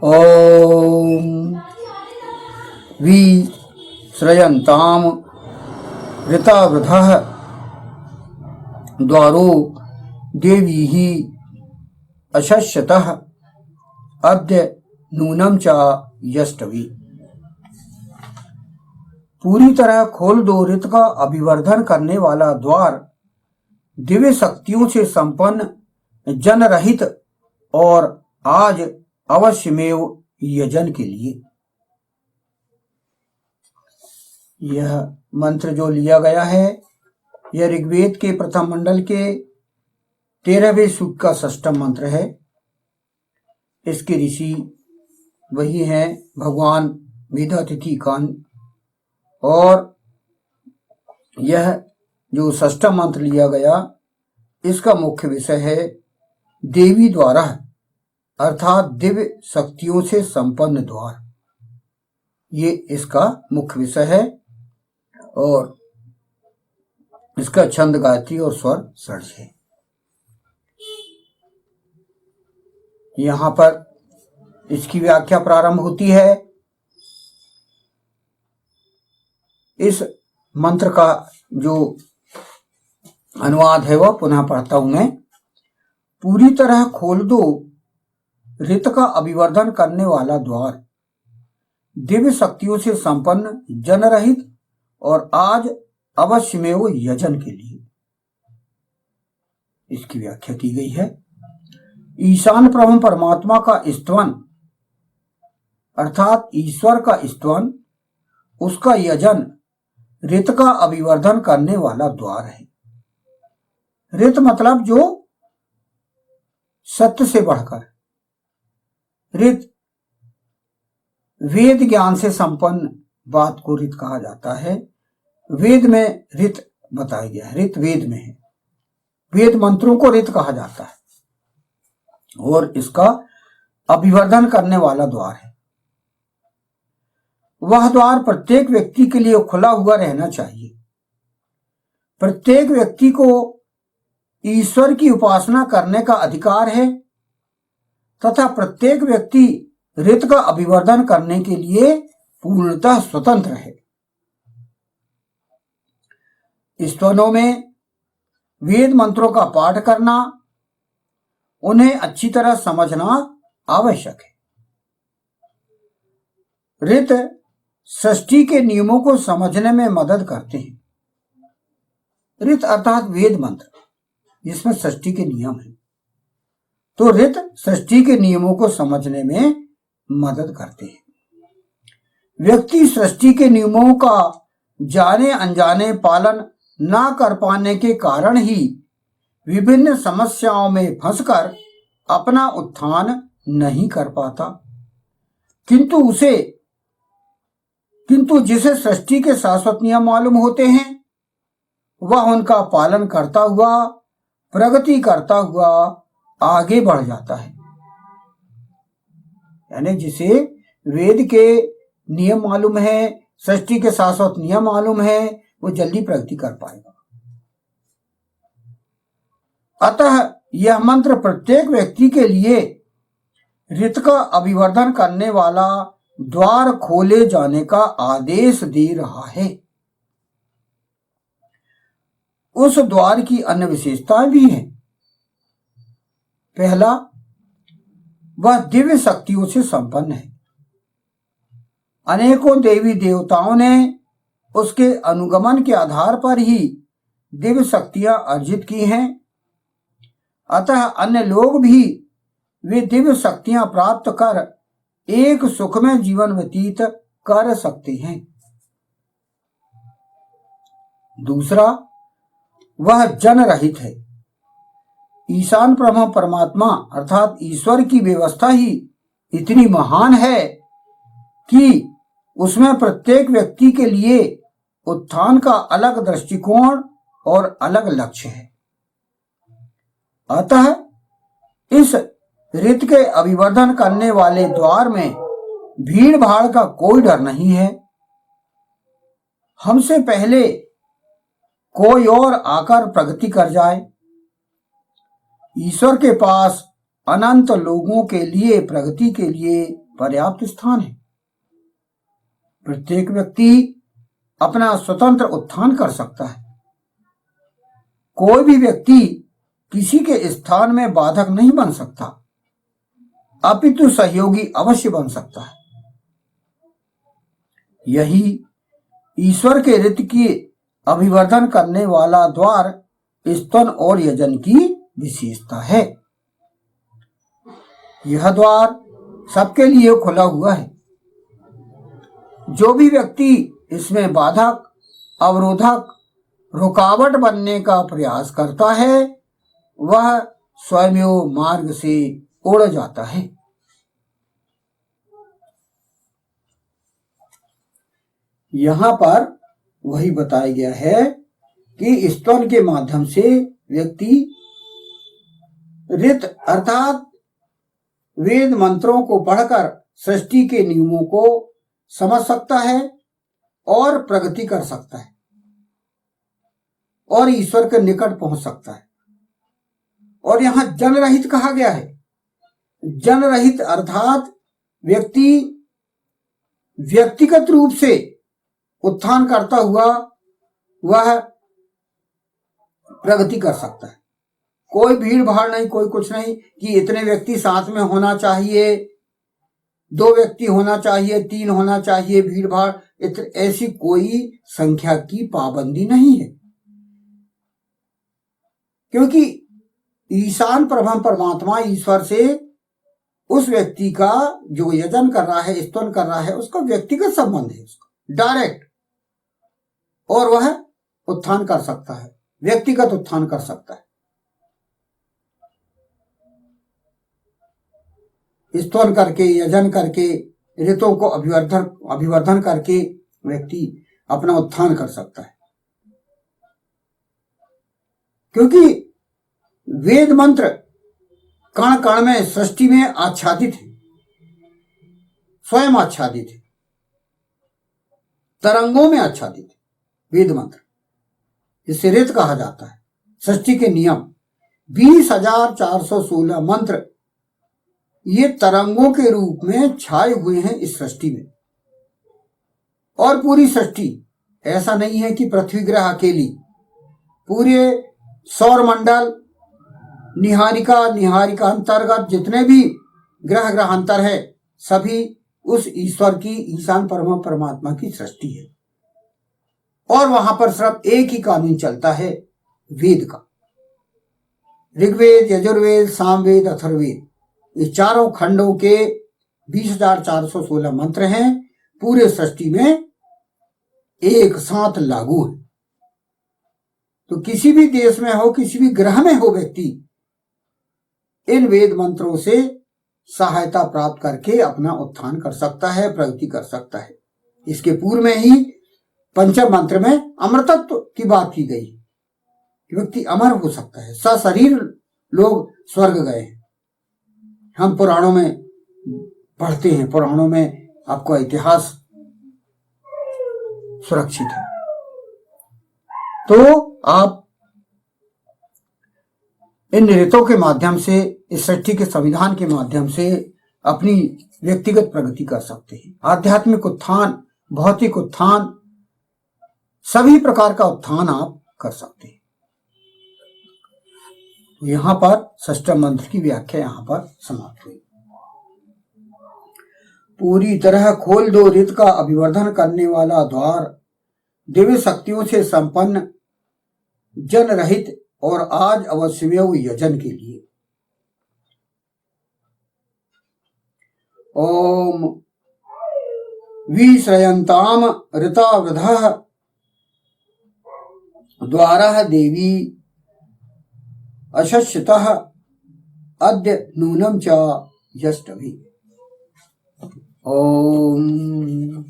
ओम वि श्रयन्ताम ऋतावृधः द्वारो देवीः अशस्यतः अद्य नूनम च यष्टवि। पूरी तरह खोल दो ऋत का अभिवर्धन करने वाला द्वार, दिव्य शक्तियों से संपन्न, जनरहित और आज अवश्यमेव यजन के लिए। यह मंत्र जो लिया गया है, यह ऋग्वेद के प्रथम मंडल के 13वें सूक्त का 6वां मंत्र है। इसके ऋषि वही हैं भगवान मेधातिथि कान, और यह जो 6वां मंत्र लिया गया, इसका मुख्य विषय है देवी द्वारा, अर्थात दिव्य शक्तियों से संपन्न द्वार। ये इसका मुख्य विषय है और इसका छंद गायत्री और स्वर षड्ज है। यहां पर इसकी व्याख्या प्रारंभ होती है। इस मंत्र का जो अनुवाद है वह पुनः पढ़ता हूं मैं। पूरी तरह खोल दो ऋत का अभिवर्धन करने वाला द्वार, दिव्य शक्तियों से संपन्न, जनरहित और आज अवश्यमेव यजन के लिए। इसकी व्याख्या की गई है। ईशान ब्रह्म परमात्मा का स्तवन, अर्थात ईश्वर का स्तवन, उसका यजन ऋत का अभिवर्धन करने वाला द्वार है। ऋत मतलब जो सत्य से बढ़कर, ऋत वेद ज्ञान से संपन्न बात को ऋत कहा जाता है। वेद में ऋत बताया गया है, ऋत वेद में है। वेद मंत्रों को ऋत कहा जाता है और इसका अभिवर्धन करने वाला द्वार है। वह द्वार प्रत्येक व्यक्ति के लिए खुला हुआ रहना चाहिए। प्रत्येक व्यक्ति को ईश्वर की उपासना करने का अधिकार है तथा प्रत्येक व्यक्ति ऋत का अभिवर्धन करने के लिए पूर्णतः स्वतंत्र है। स्तवनों में वेद मंत्रों का पाठ करना, उन्हें अच्छी तरह समझना आवश्यक है। ऋत सृष्टि के नियमों को समझने में मदद करते हैं। ऋत अर्थात वेद मंत्र, जिसमें सृष्टि के नियम हैं, तो ऋत सृष्टि के नियमों को समझने में मदद करते हैं। व्यक्ति सृष्टि के नियमों का जाने अनजाने पालन ना कर पाने के कारण ही विभिन्न समस्याओं में फंसकर अपना उत्थान नहीं कर पाता, किंतु जिसे सृष्टि के शाश्वत नियम मालूम होते हैं, वह उनका पालन करता हुआ, प्रगति करता हुआ आगे बढ़ जाता है। यानी जिसे वेद के नियम मालूम है, सृष्टि के शाश्वत नियम मालूम है, वो जल्दी प्रगति कर पाएगा। अतः यह मंत्र प्रत्येक व्यक्ति के लिए ऋत का अभिवर्धन करने वाला द्वार खोले जाने का आदेश दे रहा है। उस द्वार की अन्य विशेषताएं भी हैं। पहला, वह दिव्य शक्तियों से संपन्न है। अनेकों देवी देवताओं ने उसके अनुगमन के आधार पर ही दिव्य शक्तियां अर्जित की हैं। अतः अन्य लोग भी वे दिव्य शक्तियां प्राप्त कर एक सुखमय जीवन व्यतीत कर सकते हैं। दूसरा, वह जन रहित है। ईशान ब्रह्म परमात्मा अर्थात ईश्वर की व्यवस्था ही इतनी महान है कि उसमें प्रत्येक व्यक्ति के लिए उत्थान का अलग दृष्टिकोण और अलग लक्ष्य है। अतः इस ऋत के अभिवर्धन करने वाले द्वार में भीड़ भाड़ का कोई डर नहीं है। हमसे पहले कोई और आकर प्रगति कर जाए। ईश्वर के पास अनंत लोगों के लिए प्रगति के लिए पर्याप्त स्थान है। प्रत्येक व्यक्ति अपना स्वतंत्र उत्थान कर सकता है। कोई भी व्यक्ति किसी के स्थान में बाधक नहीं बन सकता, अपितु सहयोगी अवश्य बन सकता है। यही ईश्वर के रीति की अभिवर्धन करने वाला द्वार स्तन और यजन की विशेषता है। यह द्वार सबके लिए खुला हुआ है। जो भी व्यक्ति इसमें बाधक, अवरोधक, रुकावट बनने का प्रयास करता है वह स्वयं मार्ग से उड़ जाता है। यहां पर वही बताया गया है कि स्तवन के माध्यम से व्यक्ति ऋत अर्थात वेद मंत्रों को पढ़कर सृष्टि के नियमों को समझ सकता है और प्रगति कर सकता है और ईश्वर के निकट पहुंच सकता है। और यहां जन रहित कहा गया है। जन रहित अर्थात व्यक्ति व्यक्तिगत रूप से उत्थान करता हुआ वह प्रगति कर सकता है। कोई भीड़ भाड़ नहीं, कोई कुछ नहीं कि इतने व्यक्ति साथ में होना चाहिए, 2 व्यक्ति होना चाहिए, 3 होना चाहिए, भीड़ भाड़ ऐसी कोई संख्या की पाबंदी नहीं है। क्योंकि ईशान परम परमात्मा ईश्वर से उस व्यक्ति का जो यजन कर रहा है, स्तवन कर रहा है, उसका व्यक्तिगत संबंध है, उसका डायरेक्ट, और वह उत्थान कर सकता है, व्यक्तिगत उत्थान कर सकता है। स्तवन करके, यजन करके, ऋतों को अभिवर्धन करके व्यक्ति अपना उत्थान कर सकता है। क्योंकि वेद मंत्र कण कण में, सृष्टि में आच्छादित है, स्वयं आच्छादित है, तरंगों में आच्छादित है वेद मंत्र, जिसे ऋत कहा जाता है। सृष्टि के नियम 20,416 मंत्र ये तरंगों के रूप में छाए हुए हैं इस सृष्टि में। और पूरी सृष्टि, ऐसा नहीं है कि पृथ्वी ग्रह अकेली, पूरे सौर मंडल, निहारिका अंतर्गत जितने भी ग्रह ग्रहांतर है, सभी उस ईश्वर की, ईशान परम परमात्मा की सृष्टि है। और वहां पर सिर्फ एक ही कानून चलता है, वेद का। ऋग्वेद, यजुर्वेद, सामवेद, अथर्ववेद, ये चारों खंडों के 20,416 मंत्र हैं, पूरे सृष्टि में एक साथ लागू है। तो किसी भी देश में हो, किसी भी ग्रह में हो, व्यक्ति इन वेद मंत्रों से सहायता प्राप्त करके अपना उत्थान कर सकता है, प्रगति कर सकता है। इसके पूर्व में ही पंचम मंत्र में अमरतत्व की बात की गई, व्यक्ति अमर हो सकता है, सशरीर लोग स्वर्ग गए हैं। हम पुराणों में पढ़ते हैं, पुराणों में आपका इतिहास सुरक्षित है। तो आप इन ऋतों के माध्यम से, इस सृष्टि के संविधान के माध्यम से अपनी व्यक्तिगत प्रगति कर सकते हैं। आध्यात्मिक उत्थान, भौतिक उत्थान, सभी प्रकार का उत्थान आप कर सकते हैं। यहां पर षष्ठम मंत्र की व्याख्या यहां पर समाप्त हुई। पूरी तरह खोल दो ऋत का अभिवर्धन करने वाला द्वार, दिव्य शक्तियों से संपन्न, जन रहित और आज अवश्यमेव यजन के लिए। ओम विश्रयंताम ऋतावृधः द्वारः देवी अशस्यतः अद्य नूनम च यष्टभि। ओम।